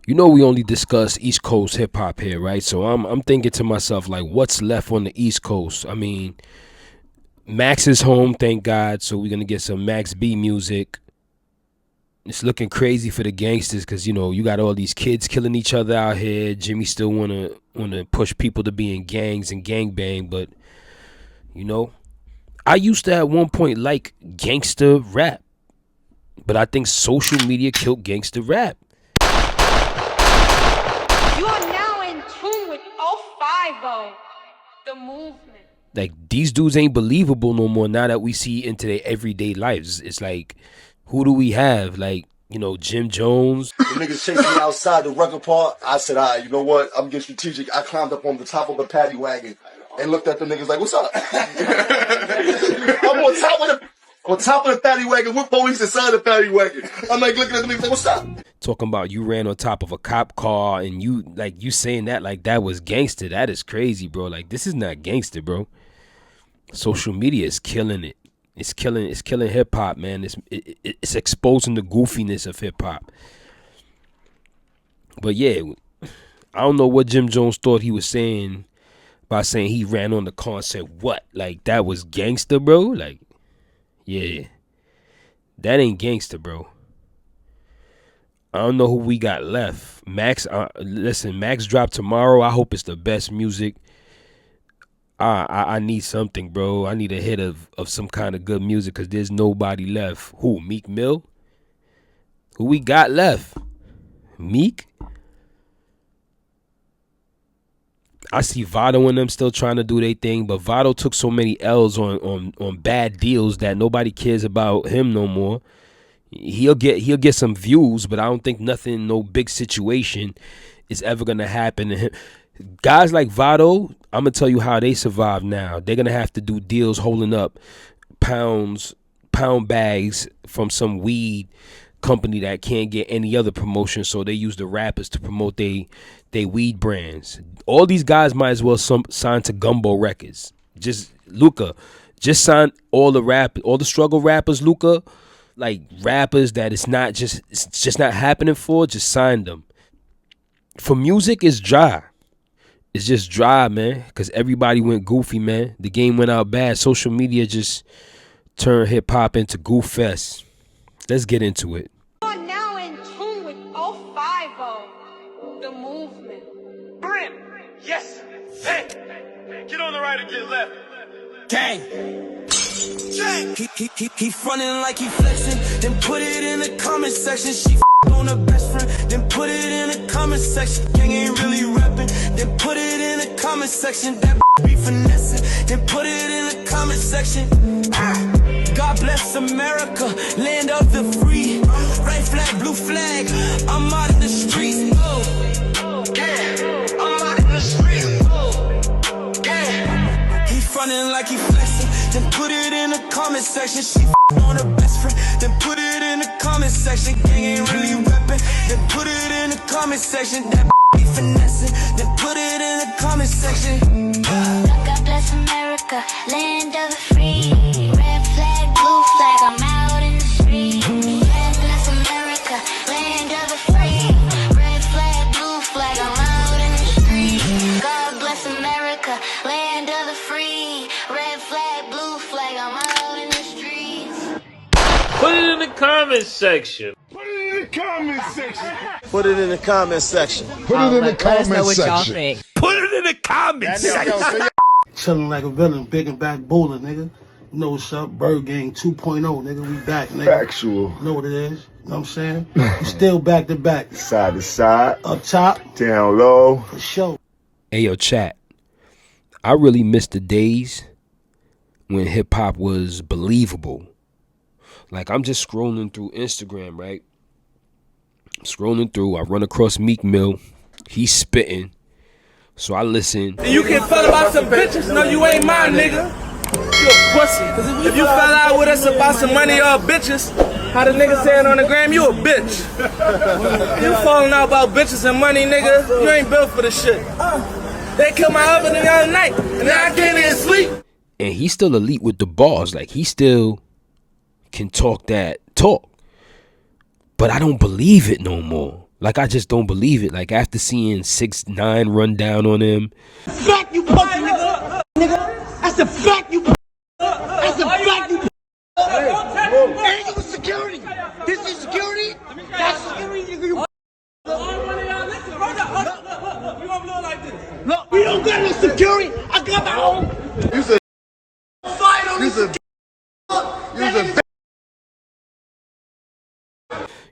You know, we only discuss East Coast hip hop here, right? So I'm thinking to myself, like, what's left on the East Coast? I mean, Max is home, thank God. So we're gonna get some Max B music. It's looking crazy for the gangsters because, you know, you got all these kids killing each other out here. Jimmy still wanna push people to be in gangs and gangbang, but you know, I used to at one point like gangster rap, but I think social media killed gangster rap. You are now in tune with 050, the movement. Like, these dudes ain't believable no more now that we see into their everyday lives. It's like, who do we have? Like, you know, Jim Jones. The niggas chased me outside the record park. I said, all right, you know what? I'm getting strategic. I climbed up on the top of a paddy wagon and looked at the niggas like, what's up? I'm on top of the paddy wagon with police inside the paddy wagon. I'm like looking at the niggas like, what's up? Talking about you ran on top of a cop car and you saying that like that was gangster. That is crazy, bro. Like, this is not gangster, bro. Social media is killing it. It's killing hip hop, man. It's exposing the goofiness of hip hop. But yeah, I don't know what Jim Jones thought he was saying by saying he ran on the car and said what? Like, that was gangster, bro? Like, yeah. That ain't gangster, bro. I don't know who we got left. Max, listen, Max dropped tomorrow. I hope it's the best music. I need something, bro. I need a hit of some kind of good music because there's nobody left. Who? Meek Mill? Who we got left? Meek? I see Vado and them still trying to do their thing, but Vado took so many L's on bad deals that nobody cares about him no more. He'll get some views, but I don't think nothing, no big situation is ever gonna happen to him. Guys like Vado, I'm gonna tell you how they survive now. They're gonna have to do deals holding up pound bags from some weed company that can't get any other promotion, so they use the rappers to promote they weed brands. All these guys might as well sign to Gumbo Records. Just Luca, just sign all the struggle rappers, Luca, like rappers that it's just not happening for. Just sign them. For music, it's dry. It's just dry, man, because everybody went goofy, man. The game went out bad. Social media just turned hip-hop into goof fest. Let's get into it. You are now in tune with 050, the movement. Brim, yes, hey, get on the right and get left. Gang. He frontin' like he flexin', then put it in the comment section. She on her best friend, then put it in the comment section. Gang ain't really rapping, then put it in the comment section. That be finessing, then put it in the comment section. God bless America, land of the free. Red flag, blue flag, I'm out in the streets. Oh, yeah, I'm out in the streets. Oh, yeah. He frontin' like he flexin', then put it in the comment section. She on her best friend, then put it in the comment section. Gang ain't really rapping, then put it in the comment section. That be finessing, then put it in the comment section. God bless America, land of the free. Red flag, blue flag, I'm out in the street. God bless America, land of the free. Red flag, blue flag, I'm out in the street. God bless America, land of the free. Red flag, blue flag, I'm out in the streets. Put it in the comment section. Put it in the comment section. Put it in the comment section. Put it in the comment section. Put it in the comment section. Chilling like a villain, big and back bowler, nigga. You know what's up? Bird Gang 2.0, nigga. We back, nigga. Factual. You know what it is? You know what I'm saying? We still back to back. Side to side. Up top. Down low. For sure. Hey, yo, chat. I really miss the days when hip hop was believable. Like, I'm just scrolling through Instagram, right? Scrolling through, I run across Meek Mill. He's spitting. So I listen. You can fell about some bitches, no, you ain't mine, nigga. You a pussy. If you fell out with us about some money or bitches, how the nigga saying on the gram, you a bitch. You falling out about bitches and money, nigga, you ain't built for this shit. They killed my oven the other night, and now I can't even sleep. And he's still elite with the bars. Like, he still can talk that talk. But I don't believe it no more. Like, I just don't believe it. Like, after seeing 6ix9ine run down on him. Fact, you pussy nigga. That's a fact, you. That's a fact, you. And you security. This is security. That's security, nigga. You. Look, we don't got no security. I got my own. You said. Fight on this.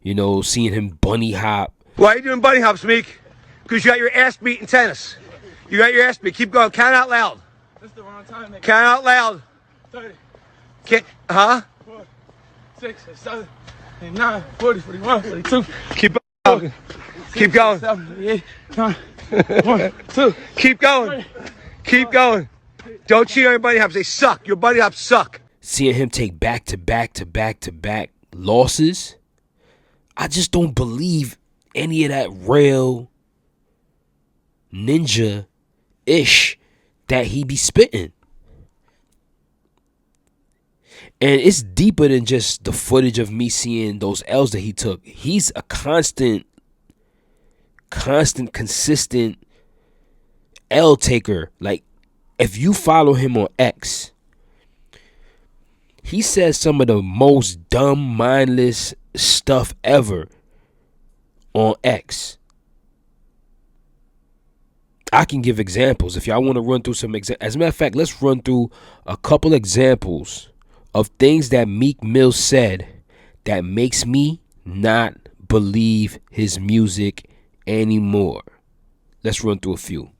You know, seeing him bunny hop. Why are you doing bunny hops, Meek? Because you got your ass beat in tennis. You got your ass beat. Keep going. Count out loud. That's the wrong time, nigga. Count out loud. 30. Huh? 4, 6, 7, 8, 9, 40, 41, 42. Keep going. Keep going. 7, 8, 9, 1, 2. Keep going. Keep going. Don't cheat on your bunny hops. They suck. Your bunny hops suck. Seeing him take back-to-back losses, I just don't believe any of that real ninja-ish that he be spitting. And it's deeper than just the footage of me seeing those L's that he took. He's a consistent L taker. Like, if you follow him on X, he says some of the most dumb, mindless stuff ever on X. I can give examples if y'all want to run through some examples. As a matter of fact, let's run through a couple examples of things that Meek Mill said that makes me not believe his music anymore. Let's run through a few.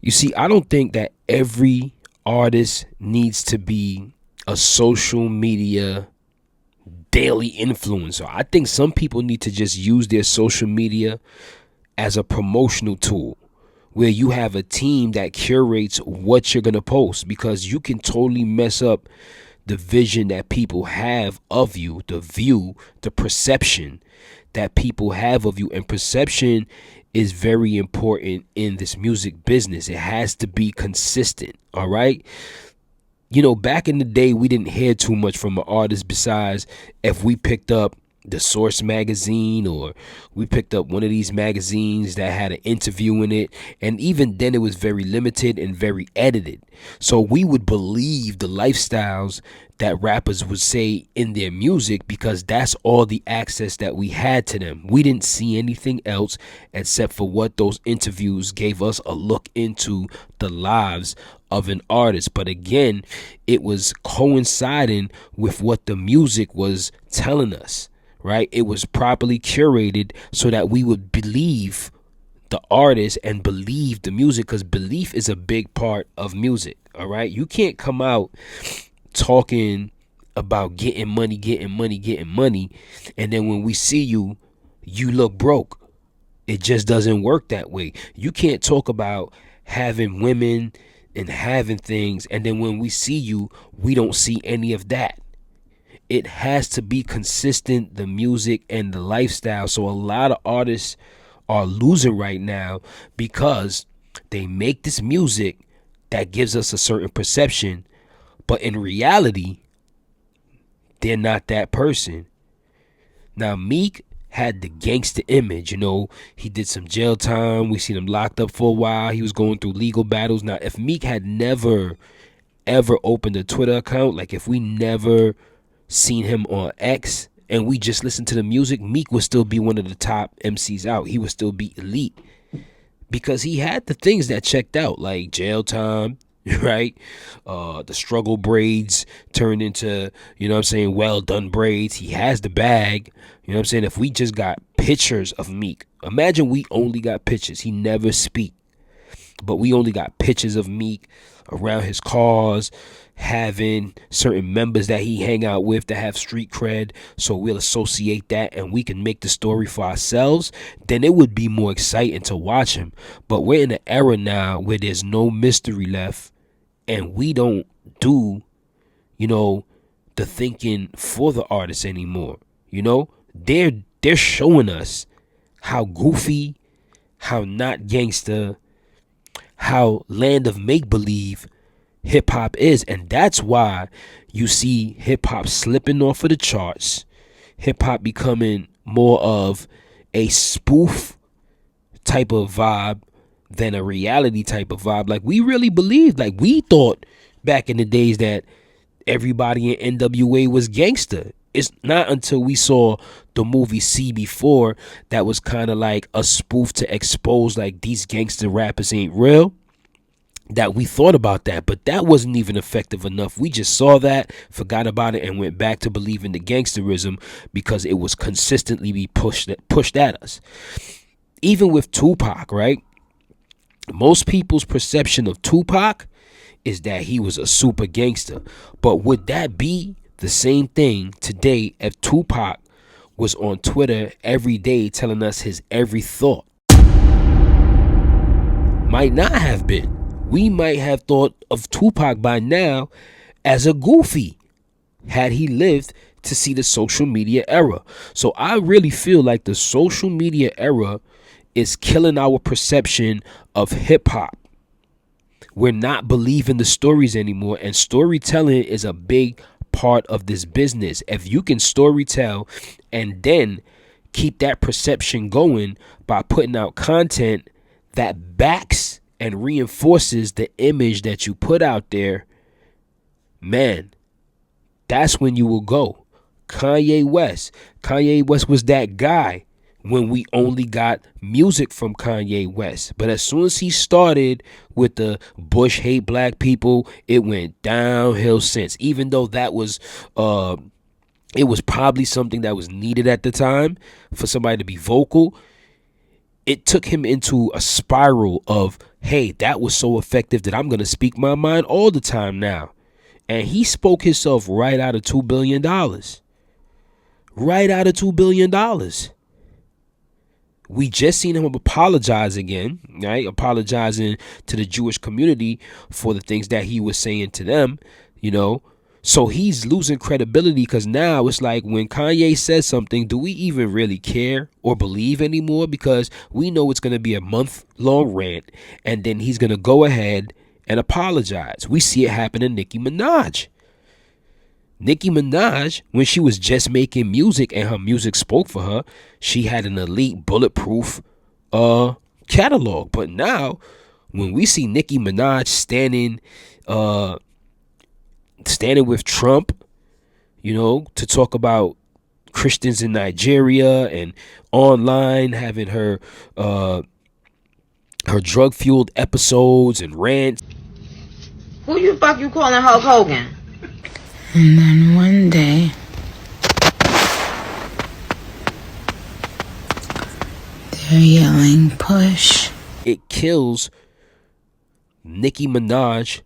You see, I don't think that every artist needs to be a social media daily influencer. I think some people need to just use their social media as a promotional tool where you have a team that curates what you're going to post, because you can totally mess up the vision that people have of you, the view, the perception that people have of you. And perception is very important in this music business. It has to be consistent. All right. You know, back in the day, we didn't hear too much from an artist besides if we picked up the Source magazine or we picked up one of these magazines that had an interview in it. And even then it was very limited and very edited. So we would believe the lifestyles that rappers would say in their music because that's all the access that we had to them. We didn't see anything else except for what those interviews gave us a look into the lives of an artist. But again, it was coinciding with what the music was telling us, right? It was properly curated so that we would believe the artist and believe the music, because belief is a big part of music. All right. You can't come out talking about getting money, and then when we see you, you look broke. It just doesn't work that way. You can't talk about having women and having things, and then when we see you, we don't see any of that. It has to be consistent, the music and the lifestyle. So a lot of artists are losing right now because they make this music that gives us a certain perception, but in reality, they're not that person. Now, Meek had the gangster image, you know. He did some jail time. We seen him locked up for a while. He was going through legal battles. Now, if Meek had never, ever opened a Twitter account, like if we never seen him on X and we just listened to the music, Meek would still be one of the top MCs out. He would still be elite because he had the things that checked out, like jail time, right? The struggle braids turned into, you know what I'm saying, well done braids. He has the bag. You know what I'm saying? If we just got pictures of Meek, imagine we only got pictures. He never speak. but we only got pictures of Meek around his cars, having certain members that he hang out with that have street cred, so we'll associate that and we can make the story for ourselves, then it would be more exciting to watch him. But we're in an era now where there's no mystery left, and we don't do, the thinking for the artists anymore. They're showing us how goofy, how not gangster, how land of make-believe hip-hop is. And that's why you see hip-hop slipping off of the charts, hip-hop becoming more of a spoof type of vibe than a reality type of vibe. Like, we really believed, like, we thought back in the days that everybody in NWA was gangster. It's not until we saw the movie CB4 that was kind of like a spoof to expose like these gangster rappers ain't real, that we thought about that. But that wasn't even effective enough. We just saw that, forgot about it, and went back to believing the gangsterism because it was consistently be pushed at us. Even with Tupac, right? Most people's perception of Tupac is that he was a super gangster. But would that be the same thing today if Tupac was on Twitter every day telling us his every thought? Might not have been. We might have thought of Tupac by now as a goofy had he lived to see the social media era. So I really feel like the social media era is killing our perception of hip hop. We're not believing the stories anymore, and storytelling is a big part of this business. If you can storytell and then keep that perception going by putting out content that backs and reinforces the image that you put out there, man, that's when you will go. Kanye West was that guy when we only got music from Kanye West. But as soon as he started with the Bush hate black people, it went downhill since. Even though that was it was probably something that was needed at the time for somebody to be vocal, it took him into a spiral of, hey, that was so effective that I'm going to speak my mind all the time now. And he spoke himself right out of $2 billion. Right out of $2 billion. We just seen him apologize again, right? Apologizing to the Jewish community for the things that he was saying to them, So he's losing credibility because now it's like when Kanye says something, do we even really care or believe anymore? Because we know it's going to be a month-long rant, and then he's going to go ahead and apologize. We see it happen to Nicki Minaj. Nicki Minaj, when she was just making music and her music spoke for her, she had an elite bulletproof catalog. But now, when we see Nicki Minaj standing with Trump, to talk about Christians in Nigeria, and online having her drug-fueled episodes and rants. Who you calling Hulk Hogan? And then one day, they're yelling, push. It kills Nicki Minaj,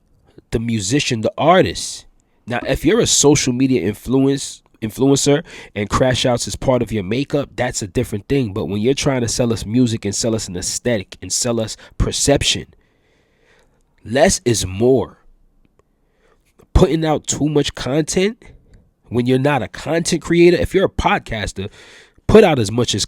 the musician, the artist. Now, if you're a social media influencer and crash outs is part of your makeup, that's a different thing. But when you're trying to sell us music and sell us an aesthetic and sell us perception, less is more. Putting out too much content when you're not a content creator. If you're a podcaster, put out as much as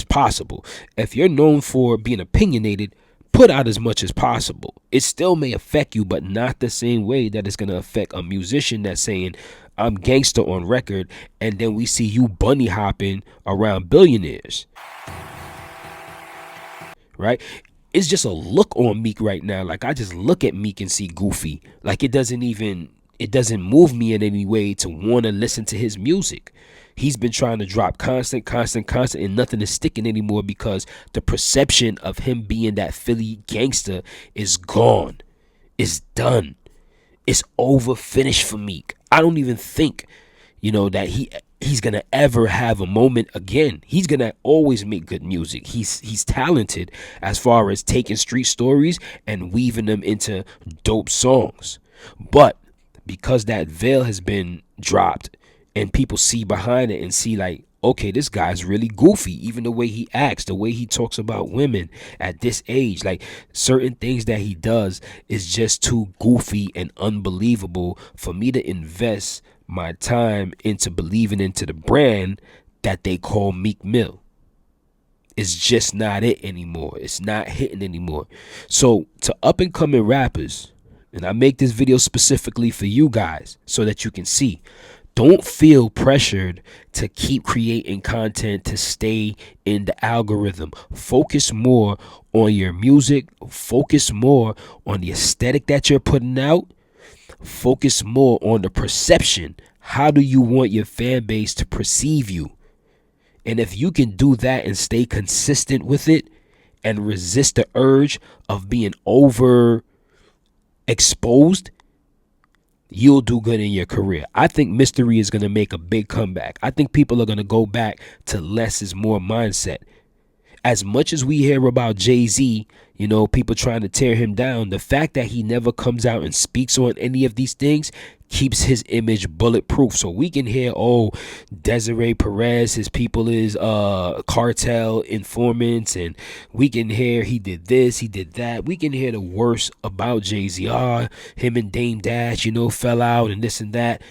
possible. If you're known for being opinionated, put out as much as possible. It still may affect you, but not the same way that it's going to affect a musician that's saying, I'm gangster on record, and then we see you bunny hopping around billionaires. Right? It's just a look on Meek right now. Like, I just look at Meek and see goofy. Like, it doesn't move me in any way to want to listen to his music. He's been trying to drop constant, and nothing is sticking anymore because the perception of him being that Philly gangster is gone. It's done. It's over, finished for Meek. I don't even think, that he's gonna ever have a moment again. He's gonna always make good music. He's talented as far as taking street stories and weaving them into dope songs. But because that veil has been dropped and people see behind it and see like, okay, this guy's really goofy. Even the way he acts, the way he talks about women at this age, like certain things that he does is just too goofy and unbelievable for me to invest my time into believing into the brand that they call Meek Mill. It's just not it anymore. It's not hitting anymore. So to up and coming rappers, and I make this video specifically for you guys so that you can see, don't feel pressured to keep creating content to stay in the algorithm. Focus more on your music. Focus more on the aesthetic that you're putting out. Focus more on the perception. How do you want your fan base to perceive you? And if you can do that and stay consistent with it and resist the urge of being overexposed, you'll do good in your career. I think Mystery is going to make a big comeback. I think people are going to go back to less is more mindset. As much as we hear about Jay-Z, you know, people trying to tear him down, the fact that he never comes out and speaks on any of these things keeps his image bulletproof. So we can hear, oh, Desiree Perez, his people is cartel informants, and we can hear he did this, he did that. We can hear the worst about Jay-Z. Him and Dame Dash, you know, fell out and this and that.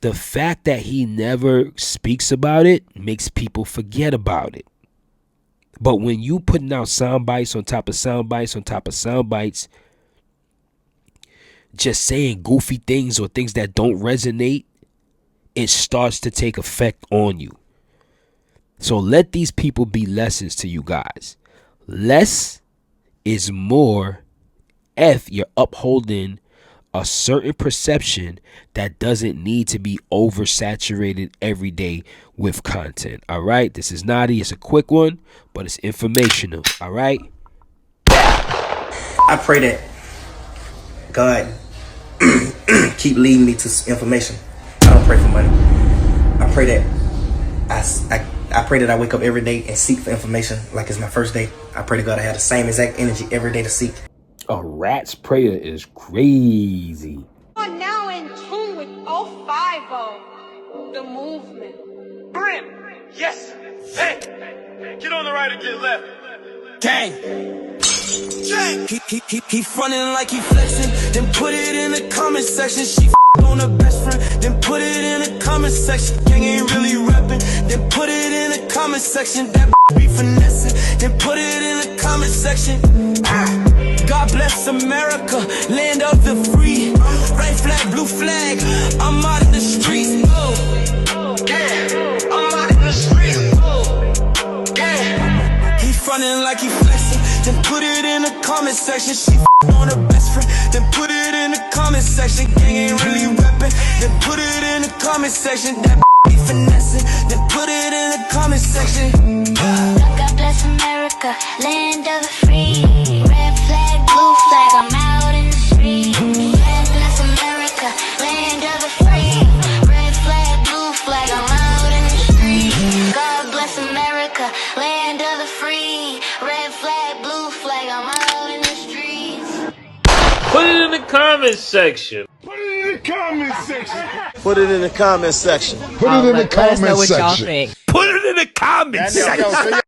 The fact that he never speaks about it makes people forget about it. But when you putting out sound bites on top of sound bites on top of sound bites, just saying goofy things or things that don't resonate, it starts to take effect on you. So let these people be lessons to you guys. Less is more if you're upholding a certain perception that doesn't need to be oversaturated every day with content. All right, this is Naughty. It's a quick one, but it's informational. All right, I pray that God keep leading me to information. I don't pray for money. I pray that I pray that I wake up every day and seek for information like it's my first day. I pray to God I have the same exact energy every day to seek. a rat's prayer is crazy. Are now in tune with 050, the movement. Brim! Yes! Hey! Get on the right and get left. Gang! He frontin' like he flexin', then put it in the comment section. She on her best friend, then put it in the comment section. Gang ain't really rapping, then put it in the comment section. That be finessing, then put it in the comment section. God bless America, land of the free. Red flag, blue flag, I'm out in the streets. Oh, yeah, I'm out in the streets. Oh, yeah. He frontin' like he flexin', then put it in the comment section. She on her best friend, then put it in the comment section. Gang ain't really rapping, then put it in the comment section. That be finessing, then put it in the comment section. God bless America, land of the free. Red flag, blue flag, I'm out in the street. God bless America, land of the free. Red flag, blue flag, I'm out in the street. God bless America, land of the free. Red flag, blue flag, I'm out in the streets. Put it in the comments section. Put it in the comment section. Put it in the comment section. Put it in the comment section. Put it in the comments section.